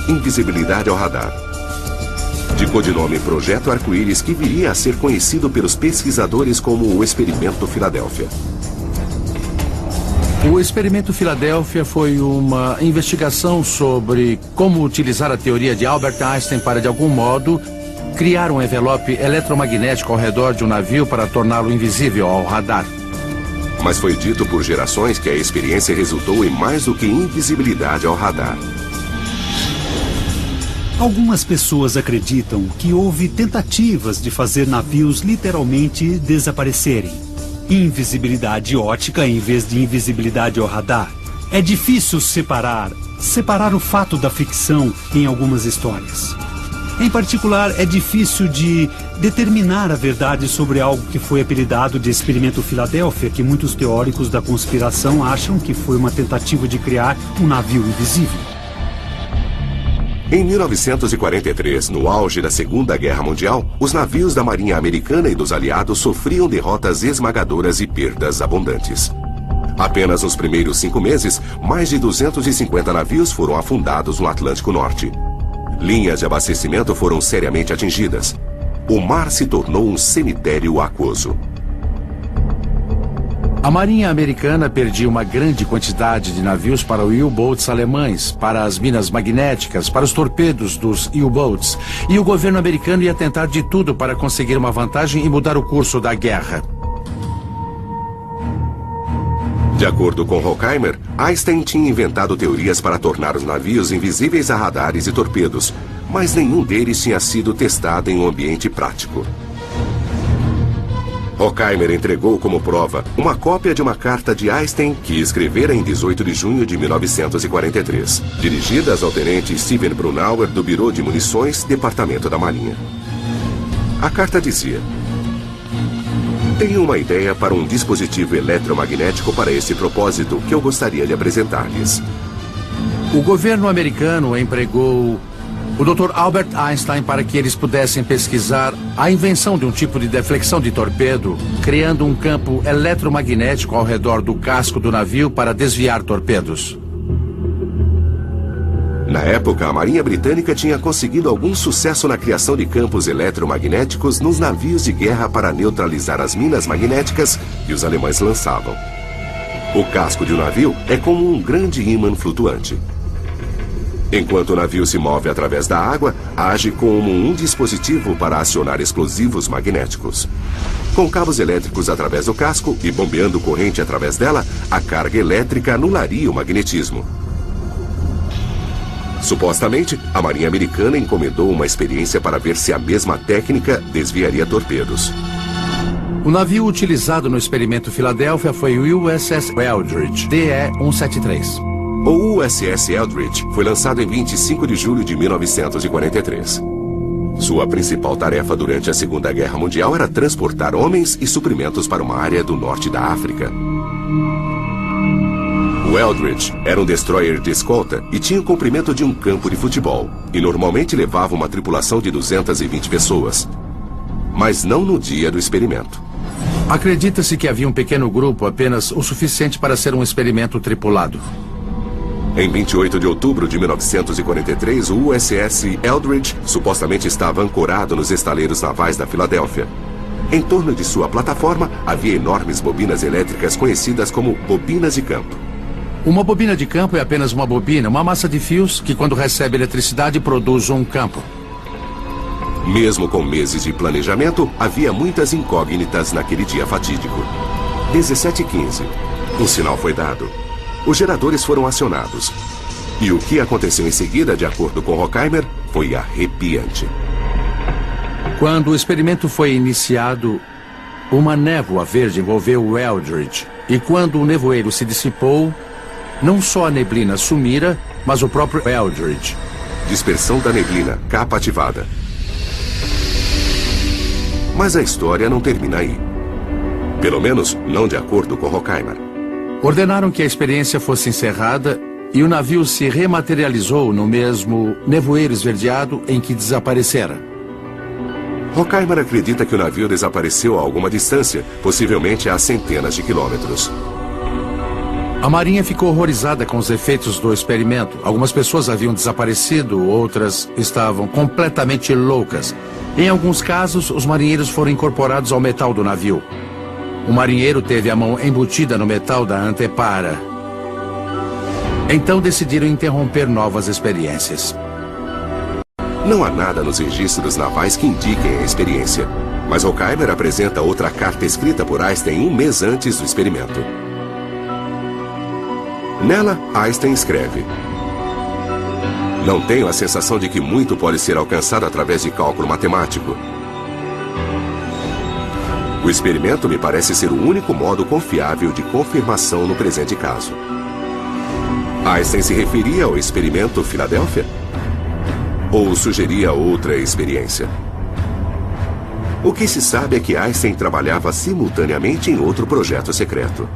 Invisibilidade ao radar. De codinome Projeto Arco-Íris, que viria a ser conhecido pelos pesquisadores como o Experimento Filadélfia. O Experimento Filadélfia foi uma investigação sobre como utilizar a teoria de Albert Einstein para, de algum modo, criar um envelope eletromagnético ao redor de um navio para torná-lo invisível ao radar. Mas foi dito por gerações que a experiência resultou em mais do que invisibilidade ao radar. Algumas pessoas acreditam que houve tentativas de fazer navios literalmente desaparecerem. Invisibilidade ótica em vez de invisibilidade ao radar. É difícil separar o fato da ficção em algumas histórias. Em particular, é difícil de determinar a verdade sobre algo que foi apelidado de Experimento Filadélfia, que muitos teóricos da conspiração acham que foi uma tentativa de criar um navio invisível. Em 1943, no auge da Segunda Guerra Mundial, os navios da Marinha Americana e dos aliados sofriam derrotas esmagadoras e perdas abundantes. Apenas nos primeiros 5 meses, mais de 250 navios foram afundados no Atlântico Norte. Linhas de abastecimento foram seriamente atingidas. O mar se tornou um cemitério aquoso. A Marinha Americana perdia uma grande quantidade de navios para U-boats alemães, para as minas magnéticas, para os torpedos dos U-boats. E o governo americano ia tentar de tudo para conseguir uma vantagem e mudar o curso da guerra. De acordo com Horkheimer, Einstein tinha inventado teorias para tornar os navios invisíveis a radares e torpedos, mas nenhum deles tinha sido testado em um ambiente prático. Horkheimer entregou como prova uma cópia de uma carta de Einstein que escrevera em 18 de junho de 1943, dirigidas ao tenente Steven Brunauer do Bureau de Munições, Departamento da Marinha. A carta dizia: tenho uma ideia para um dispositivo eletromagnético para esse propósito que eu gostaria de apresentar-lhes. O governo americano empregou o Dr. Albert Einstein para que eles pudessem pesquisar a invenção de um tipo de deflexão de torpedo, criando um campo eletromagnético ao redor do casco do navio para desviar torpedos. Na época, a Marinha Britânica tinha conseguido algum sucesso na criação de campos eletromagnéticos nos navios de guerra para neutralizar as minas magnéticas que os alemães lançavam. O casco de um navio é como um grande ímã flutuante. Enquanto o navio se move através da água, age como um dispositivo para acionar explosivos magnéticos. Com cabos elétricos através do casco e bombeando corrente através dela, a carga elétrica anularia o magnetismo. Supostamente, a Marinha Americana encomendou uma experiência para ver se a mesma técnica desviaria torpedos. O navio utilizado no Experimento Filadélfia foi o USS Eldridge, DE-173. O USS Eldridge foi lançado em 25 de julho de 1943. Sua principal tarefa durante a Segunda Guerra Mundial era transportar homens e suprimentos para uma área do norte da África. O Eldridge era um destroyer de escolta e tinha o comprimento de um campo de futebol, e normalmente levava uma tripulação de 220 pessoas. Mas não no dia do experimento. Acredita-se que havia um pequeno grupo, apenas o suficiente para ser um experimento tripulado. Em 28 de outubro de 1943, o USS Eldridge supostamente estava ancorado nos estaleiros navais da Filadélfia. Em torno de sua plataforma, havia enormes bobinas elétricas conhecidas como bobinas de campo. Uma bobina de campo é apenas uma bobina, uma massa de fios que, quando recebe eletricidade, produz um campo. Mesmo com meses de planejamento, havia muitas incógnitas naquele dia fatídico. 17h15. Um sinal foi dado. Os geradores foram acionados. E o que aconteceu em seguida, de acordo com Horkheimer, foi arrepiante. Quando o experimento foi iniciado, uma névoa verde envolveu o Eldridge. E quando o nevoeiro se dissipou, não só a neblina sumira, mas o próprio Eldridge. Dispersão da neblina, capa ativada. Mas a história não termina aí. Pelo menos, não de acordo com Horkheimer. Ordenaram que a experiência fosse encerrada e o navio se rematerializou no mesmo nevoeiro esverdeado em que desaparecera. Horkheimer acredita que o navio desapareceu a alguma distância, possivelmente a centenas de quilômetros. A Marinha ficou horrorizada com os efeitos do experimento. Algumas pessoas haviam desaparecido, outras estavam completamente loucas. Em alguns casos, os marinheiros foram incorporados ao metal do navio. O marinheiro teve a mão embutida no metal da antepara. Então decidiram interromper novas experiências. Não há nada nos registros navais que indiquem a experiência. Mas Horkheimer apresenta outra carta escrita por Einstein um mês antes do experimento. Nela, Einstein escreve: "Não tenho a sensação de que muito pode ser alcançado através de cálculo matemático. O experimento me parece ser o único modo confiável de confirmação no presente caso." Einstein se referia ao experimento Filadélfia? Ou sugeria outra experiência? O que se sabe é que Einstein trabalhava simultaneamente em outro projeto secreto: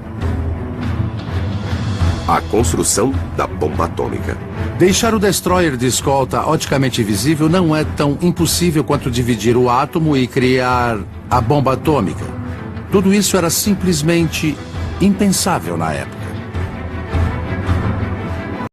a construção da bomba atômica. Deixar o destroyer de escolta oticamente visível não é tão impossível quanto dividir o átomo e criar a bomba atômica. Tudo isso era simplesmente impensável na época.